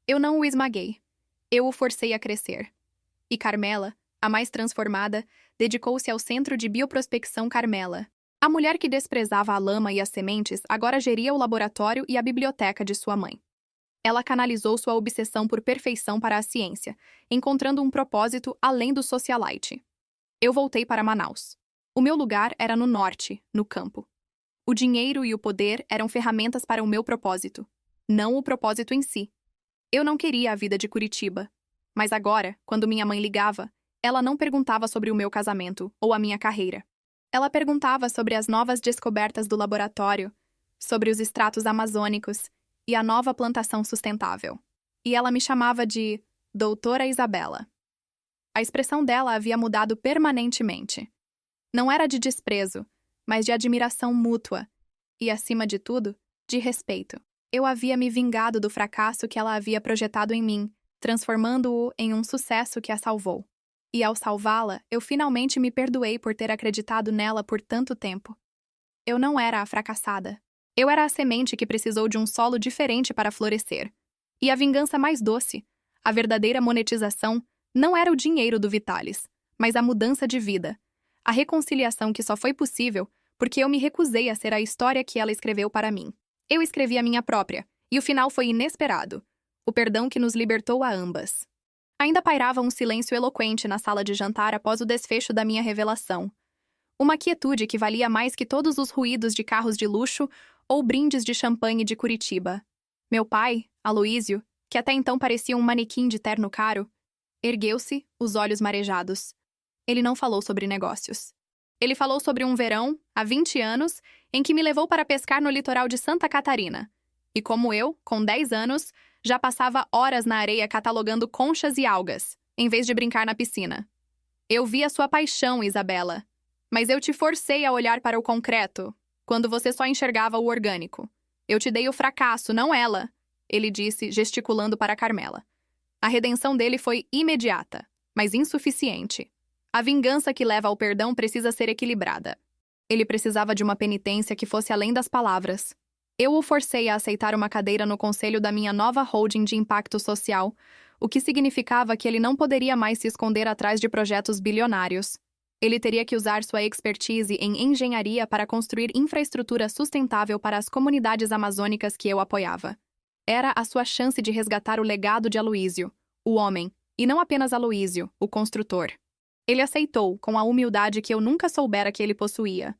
Eu não o esmaguei. Eu o forcei a crescer. E Carmela, a mais transformada, dedicou-se ao Centro de Bioprospecção Carmela. A mulher que desprezava a lama e as sementes agora geria o laboratório e a biblioteca de sua mãe. Ela canalizou sua obsessão por perfeição para a ciência, encontrando um propósito além do socialite. Eu voltei para Manaus. O meu lugar era no norte, no campo. O dinheiro e o poder eram ferramentas para o meu propósito, não o propósito em si. Eu não queria a vida de Curitiba. Mas agora, quando minha mãe ligava, ela não perguntava sobre o meu casamento ou a minha carreira. Ela perguntava sobre as novas descobertas do laboratório, sobre os extratos amazônicos e a nova plantação sustentável. E ela me chamava de Doutora Isabela. A expressão dela havia mudado permanentemente. Não era de desprezo, mas de admiração mútua e, acima de tudo, de respeito. Eu havia me vingado do fracasso que ela havia projetado em mim, transformando-o em um sucesso que a salvou. E ao salvá-la, eu finalmente me perdoei por ter acreditado nela por tanto tempo. Eu não era a fracassada. Eu era a semente que precisou de um solo diferente para florescer. E a vingança mais doce, a verdadeira monetização, não era o dinheiro do Vitalis, mas a mudança de vida. A reconciliação que só foi possível porque eu me recusei a ser a história que ela escreveu para mim. Eu escrevi a minha própria, e o final foi inesperado. O perdão que nos libertou a ambas. Ainda pairava um silêncio eloquente na sala de jantar após o desfecho da minha revelação. Uma quietude que valia mais que todos os ruídos de carros de luxo ou brindes de champanhe de Curitiba. Meu pai, Aloísio, que até então parecia um manequim de terno caro, ergueu-se, os olhos marejados. Ele não falou sobre negócios. Ele falou sobre um verão, há 20 anos, em que me levou para pescar no litoral de Santa Catarina. E como eu, com 10 anos, já passava horas na areia catalogando conchas e algas, em vez de brincar na piscina. Eu vi a sua paixão, Isabela. Mas eu te forcei a olhar para o concreto, quando você só enxergava o orgânico. Eu te dei o fracasso, não ela, ele disse, gesticulando para Carmela. A redenção dele foi imediata, mas insuficiente. A vingança que leva ao perdão precisa ser equilibrada. Ele precisava de uma penitência que fosse além das palavras. Eu o forcei a aceitar uma cadeira no conselho da minha nova holding de impacto social, o que significava que ele não poderia mais se esconder atrás de projetos bilionários. Ele teria que usar sua expertise em engenharia para construir infraestrutura sustentável para as comunidades amazônicas que eu apoiava. Era a sua chance de resgatar o legado de Aloísio, o homem, e não apenas Aloísio, o construtor. Ele aceitou, com a humildade que eu nunca soubera que ele possuía.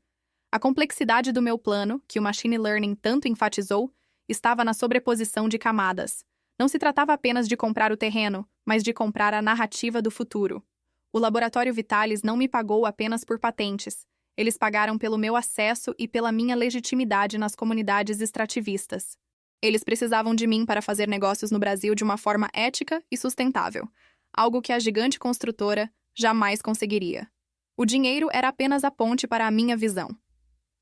A complexidade do meu plano, que o machine learning tanto enfatizou, estava na sobreposição de camadas. Não se tratava apenas de comprar o terreno, mas de comprar a narrativa do futuro. O Laboratório Vitalis não me pagou apenas por patentes. Eles pagaram pelo meu acesso e pela minha legitimidade nas comunidades extrativistas. Eles precisavam de mim para fazer negócios no Brasil de uma forma ética e sustentável, algo que a gigante construtora jamais conseguiria. O dinheiro era apenas a ponte para a minha visão.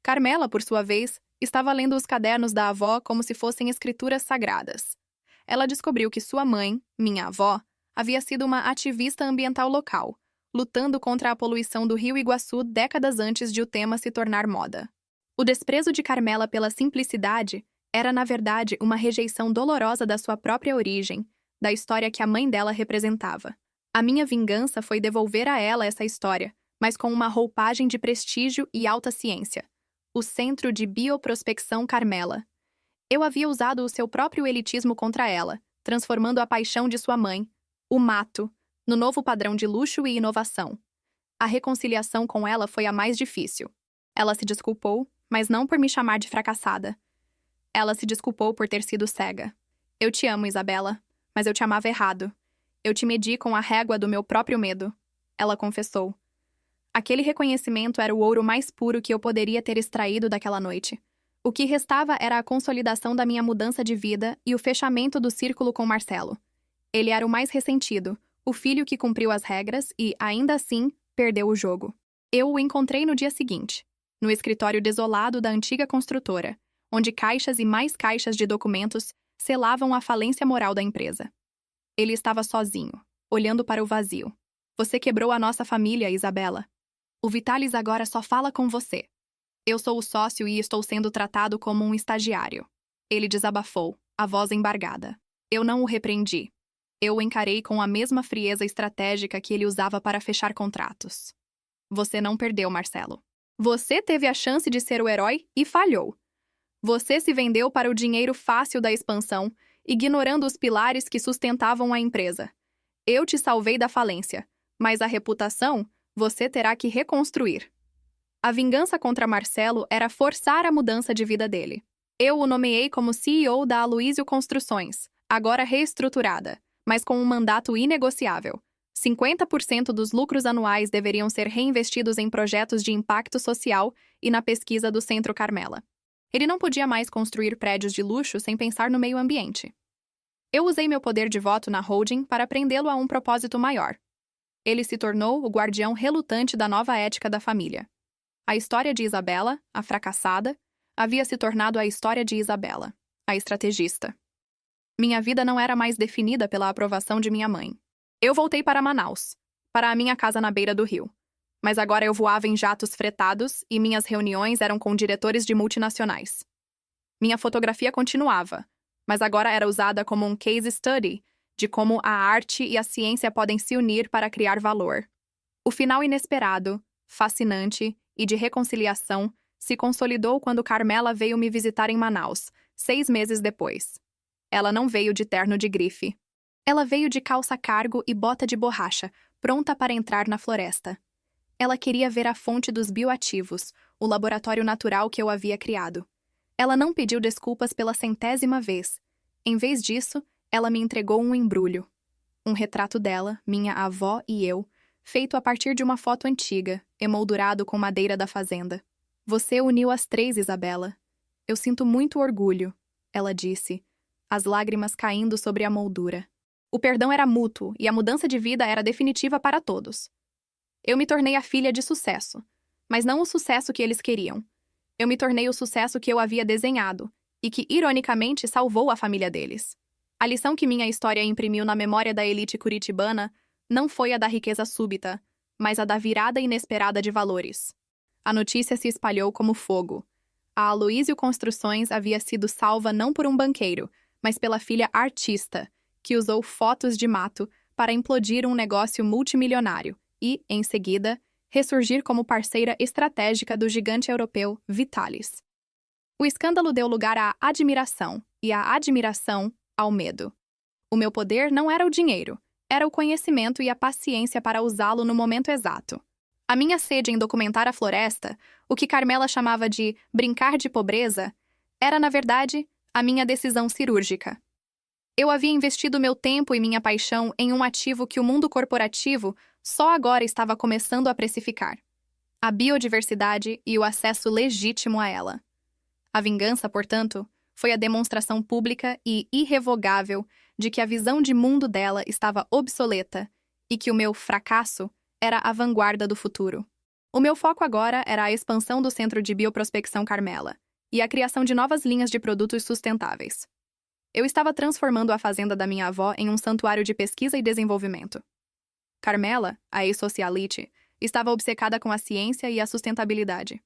Carmela, por sua vez, estava lendo os cadernos da avó como se fossem escrituras sagradas. Ela descobriu que sua mãe, minha avó, havia sido uma ativista ambiental local, lutando contra a poluição do Rio Iguaçu décadas antes de o tema se tornar moda. O desprezo de Carmela pela simplicidade era, na verdade, uma rejeição dolorosa da sua própria origem, da história que a mãe dela representava. A minha vingança foi devolver a ela essa história, mas com uma roupagem de prestígio e alta ciência. O Centro de Bioprospecção Carmela. Eu havia usado o seu próprio elitismo contra ela, transformando a paixão de sua mãe, o mato, no novo padrão de luxo e inovação. A reconciliação com ela foi a mais difícil. Ela se desculpou, mas não por me chamar de fracassada. Ela se desculpou por ter sido cega. Eu te amo, Isabela, mas eu te amava errado. Eu te medi com a régua do meu próprio medo. Ela confessou. Aquele reconhecimento era o ouro mais puro que eu poderia ter extraído daquela noite. O que restava era a consolidação da minha mudança de vida e o fechamento do círculo com Marcelo. Ele era o mais ressentido, o filho que cumpriu as regras e, ainda assim, perdeu o jogo. Eu o encontrei no dia seguinte, no escritório desolado da antiga construtora, onde caixas e mais caixas de documentos selavam a falência moral da empresa. Ele estava sozinho, olhando para o vazio. Você quebrou a nossa família, Isabela. O Vitalis agora só fala com você. Eu sou o sócio e estou sendo tratado como um estagiário. Ele desabafou, a voz embargada. Eu não o repreendi. Eu o encarei com a mesma frieza estratégica que ele usava para fechar contratos. Você não perdeu, Marcelo. Você teve a chance de ser o herói e falhou. Você se vendeu para o dinheiro fácil da expansão, ignorando os pilares que sustentavam a empresa. Eu te salvei da falência, mas a reputação você terá que reconstruir. A vingança contra Marcelo era forçar a mudança de vida dele. Eu o nomeei como CEO da Aloísio Construções, agora reestruturada, mas com um mandato inegociável. 50% dos lucros anuais deveriam ser reinvestidos em projetos de impacto social e na pesquisa do Centro Carmela. Ele não podia mais construir prédios de luxo sem pensar no meio ambiente. Eu usei meu poder de voto na holding para prendê-lo a um propósito maior. Ele se tornou o guardião relutante da nova ética da família. A história de Isabela, a fracassada, havia se tornado a história de Isabela, a estrategista. Minha vida não era mais definida pela aprovação de minha mãe. Eu voltei para Manaus, para a minha casa na beira do rio. Mas agora eu voava em jatos fretados e minhas reuniões eram com diretores de multinacionais. Minha fotografia continuava, mas agora era usada como um case study de como a arte e a ciência podem se unir para criar valor. O final inesperado, fascinante e de reconciliação se consolidou quando Carmela veio me visitar em Manaus, 6 meses depois. Ela não veio de terno de grife. Ela veio de calça cargo e bota de borracha, pronta para entrar na floresta. Ela queria ver a fonte dos bioativos, o laboratório natural que eu havia criado. Ela não pediu desculpas pela 100ª vez. Em vez disso, ela me entregou um embrulho. Um retrato dela, minha avó e eu, feito a partir de uma foto antiga, emoldurado com madeira da fazenda. Você uniu as 3, Isabela. Eu sinto muito orgulho, ela disse, as lágrimas caindo sobre a moldura. O perdão era mútuo e a mudança de vida era definitiva para todos. Eu me tornei a filha de sucesso, mas não o sucesso que eles queriam. Eu me tornei o sucesso que eu havia desenhado e que, ironicamente, salvou a família deles. A lição que minha história imprimiu na memória da elite curitibana não foi a da riqueza súbita, mas a da virada inesperada de valores. A notícia se espalhou como fogo. A Aloysio Construções havia sido salva não por um banqueiro, mas pela filha artista, que usou fotos de mato para implodir um negócio multimilionário e, em seguida, ressurgir como parceira estratégica do gigante europeu Vitalis. O escândalo deu lugar à admiração, e a admiração ao medo. O meu poder não era o dinheiro, era o conhecimento e a paciência para usá-lo no momento exato. A minha sede em documentar a floresta, o que Carmela chamava de brincar de pobreza, era, na verdade, a minha decisão cirúrgica. Eu havia investido meu tempo e minha paixão em um ativo que o mundo corporativo só agora estava começando a precificar: a biodiversidade e o acesso legítimo a ela. A vingança, portanto, foi a demonstração pública e irrevogável de que a visão de mundo dela estava obsoleta e que o meu fracasso era a vanguarda do futuro. O meu foco agora era a expansão do Centro de Bioprospecção Carmela e a criação de novas linhas de produtos sustentáveis. Eu estava transformando a fazenda da minha avó em um santuário de pesquisa e desenvolvimento. Carmela, a ex-socialite, estava obcecada com a ciência e a sustentabilidade.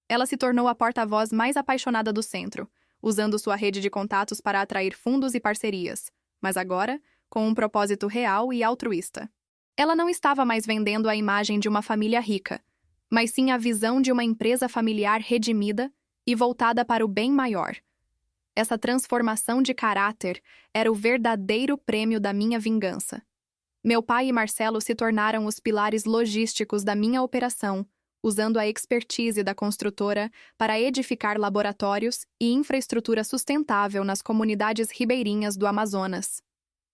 Ela se tornou a porta-voz mais apaixonada do centro, usando sua rede de contatos para atrair fundos e parcerias, mas agora com um propósito real e altruísta. Ela não estava mais vendendo a imagem de uma família rica, mas sim a visão de uma empresa familiar redimida e voltada para o bem maior. Essa transformação de caráter era o verdadeiro prêmio da minha vingança. Meu pai e Marcelo se tornaram os pilares logísticos da minha operação, usando a expertise da construtora para edificar laboratórios e infraestrutura sustentável nas comunidades ribeirinhas do Amazonas.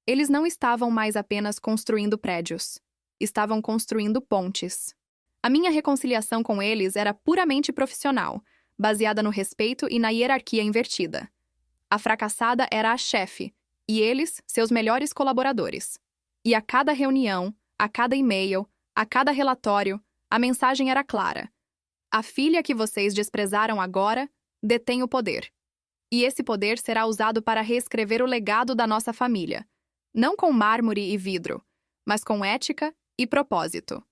Eles não estavam mais apenas construindo prédios. Estavam construindo pontes. A minha reconciliação com eles era puramente profissional, baseada no respeito e na hierarquia invertida. A fracassada era a chefe, e eles, seus melhores colaboradores. E a cada reunião, a cada e-mail, a cada relatório, a mensagem era clara: a filha que vocês desprezaram agora detém o poder. E esse poder será usado para reescrever o legado da nossa família, não com mármore e vidro, mas com ética e propósito.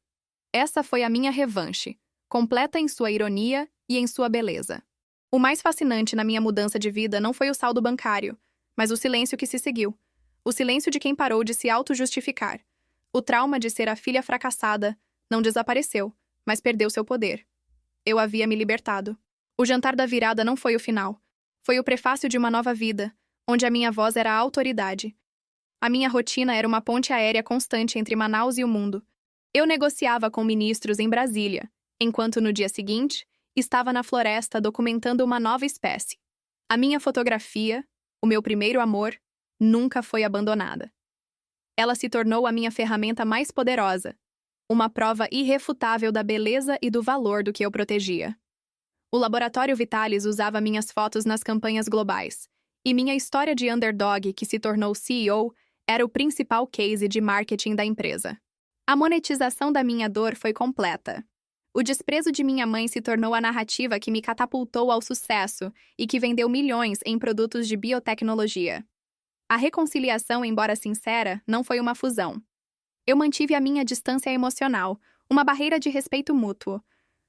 Essa foi a minha revanche, completa em sua ironia e em sua beleza. O mais fascinante na minha mudança de vida não foi o saldo bancário, mas o silêncio que se seguiu. O silêncio de quem parou de se auto-justificar. O trauma de ser a filha fracassada não desapareceu, mas perdeu seu poder. Eu havia me libertado. O jantar da virada não foi o final. Foi o prefácio de uma nova vida, onde a minha voz era a autoridade. A minha rotina era uma ponte aérea constante entre Manaus e o mundo. Eu negociava com ministros em Brasília, enquanto no dia seguinte estava na floresta documentando uma nova espécie. A minha fotografia, o meu primeiro amor, nunca foi abandonada. Ela se tornou a minha ferramenta mais poderosa, uma prova irrefutável da beleza e do valor do que eu protegia. O laboratório Vitalis usava minhas fotos nas campanhas globais, e minha história de underdog que se tornou CEO era o principal case de marketing da empresa. A monetização da minha dor foi completa. O desprezo de minha mãe se tornou a narrativa que me catapultou ao sucesso e que vendeu milhões em produtos de biotecnologia. A reconciliação, embora sincera, não foi uma fusão. Eu mantive a minha distância emocional, uma barreira de respeito mútuo.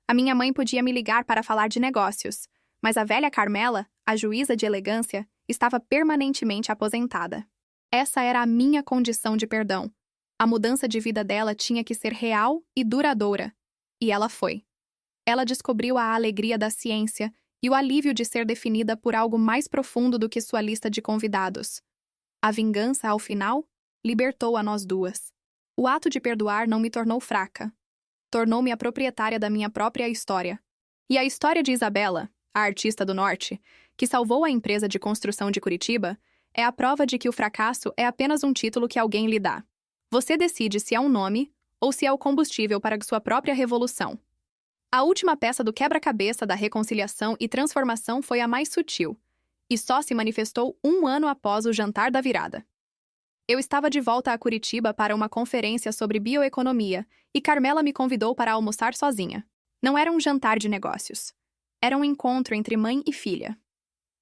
A minha mãe podia me ligar para falar de negócios, mas a velha Carmela, a juíza de elegância, estava permanentemente aposentada. Essa era a minha condição de perdão. A mudança de vida dela tinha que ser real e duradoura. E ela foi. Ela descobriu a alegria da ciência e o alívio de ser definida por algo mais profundo do que sua lista de convidados. A vingança, ao final, libertou a nós duas. O ato de perdoar não me tornou fraca. Tornou-me a proprietária da minha própria história. E a história de Isabela, a artista do norte, que salvou a empresa de construção de Curitiba, é a prova de que o fracasso é apenas um título que alguém lhe dá. Você decide se é um nome ou se é o combustível para sua própria revolução. A última peça do quebra-cabeça da reconciliação e transformação foi a mais sutil, e só se manifestou 1 ano após o jantar da virada. Eu estava de volta a Curitiba para uma conferência sobre bioeconomia e Carmela me convidou para almoçar sozinha. Não era um jantar de negócios. Era um encontro entre mãe e filha.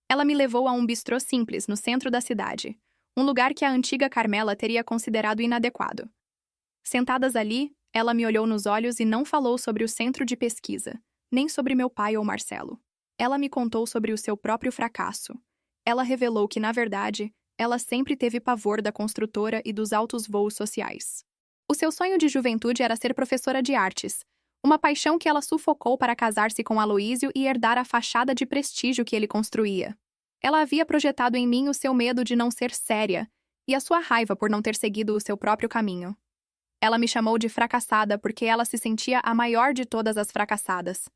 Ela me levou a um bistrô simples no centro da cidade, um lugar que a antiga Carmela teria considerado inadequado. Sentadas ali, ela me olhou nos olhos e não falou sobre o centro de pesquisa, nem sobre meu pai ou Marcelo. Ela me contou sobre o seu próprio fracasso. Ela revelou que, na verdade, ela sempre teve pavor da construtora e dos altos voos sociais. O seu sonho de juventude era ser professora de artes, uma paixão que ela sufocou para casar-se com Aloísio e herdar a fachada de prestígio que ele construía. Ela havia projetado em mim o seu medo de não ser séria e a sua raiva por não ter seguido o seu próprio caminho. Ela me chamou de fracassada porque ela se sentia a maior de todas as fracassadas.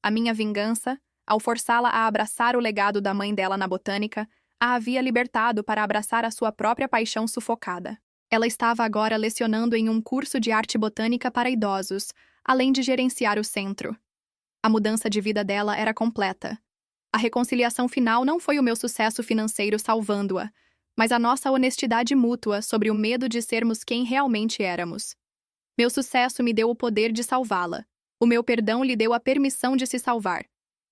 A minha vingança, ao forçá-la a abraçar o legado da mãe dela na botânica, a havia libertado para abraçar a sua própria paixão sufocada. Ela estava agora lecionando em um curso de arte botânica para idosos, além de gerenciar o centro. A mudança de vida dela era completa. A reconciliação final não foi o meu sucesso financeiro salvando-a, mas a nossa honestidade mútua sobre o medo de sermos quem realmente éramos. Meu sucesso me deu o poder de salvá-la. O meu perdão lhe deu a permissão de se salvar.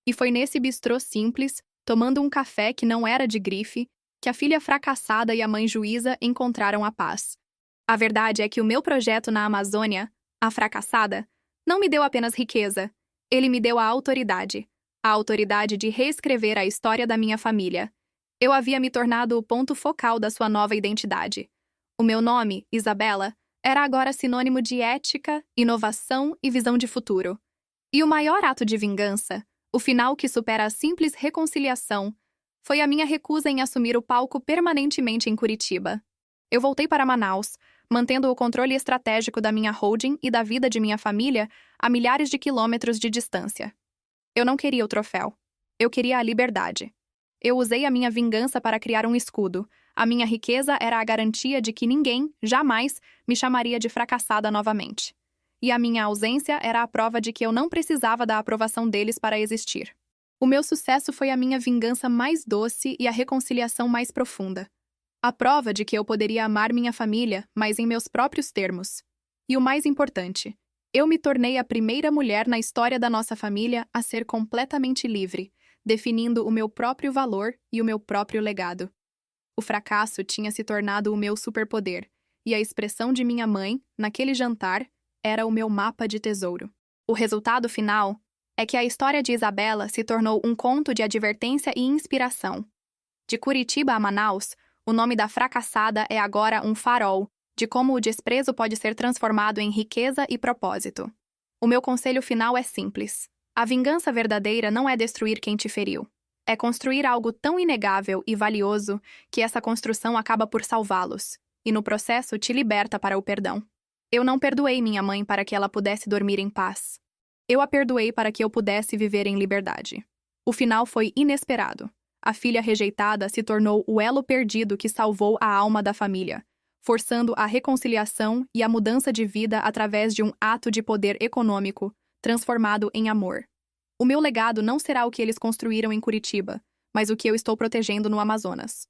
E foi nesse bistrô simples, tomando um café que não era de grife, que a filha fracassada e a mãe juíza encontraram a paz. A verdade é que o meu projeto na Amazônia, a fracassada, não me deu apenas riqueza. Ele me deu a autoridade de reescrever a história da minha família. Eu havia me tornado o ponto focal da sua nova identidade. O meu nome, Isabela, era agora sinônimo de ética, inovação e visão de futuro. E o maior ato de vingança, o final que supera a simples reconciliação, foi a minha recusa em assumir o palco permanentemente em Curitiba. Eu voltei para Manaus, mantendo o controle estratégico da minha holding e da vida de minha família a milhares de quilômetros de distância. Eu não queria o troféu. Eu queria a liberdade. Eu usei a minha vingança para criar um escudo. A minha riqueza era a garantia de que ninguém, jamais, me chamaria de fracassada novamente. E a minha ausência era a prova de que eu não precisava da aprovação deles para existir. O meu sucesso foi a minha vingança mais doce e a reconciliação mais profunda. A prova de que eu poderia amar minha família, mas em meus próprios termos. E o mais importante, eu me tornei a primeira mulher na história da nossa família a ser completamente livre, definindo o meu próprio valor e o meu próprio legado. O fracasso tinha se tornado o meu superpoder, e a expressão de minha mãe, naquele jantar, era o meu mapa de tesouro. O resultado final é que a história de Isabela se tornou um conto de advertência e inspiração. De Curitiba a Manaus, o nome da fracassada é agora um farol de como o desprezo pode ser transformado em riqueza e propósito. O meu conselho final é simples. A vingança verdadeira não é destruir quem te feriu. É construir algo tão inegável e valioso que essa construção acaba por salvá-los, e no processo te liberta para o perdão. Eu não perdoei minha mãe para que ela pudesse dormir em paz. Eu a perdoei para que eu pudesse viver em liberdade. O final foi inesperado. A filha rejeitada se tornou o elo perdido que salvou a alma da família, forçando a reconciliação e a mudança de vida através de um ato de poder econômico, transformado em amor. O meu legado não será o que eles construíram em Curitiba, mas o que eu estou protegendo no Amazonas.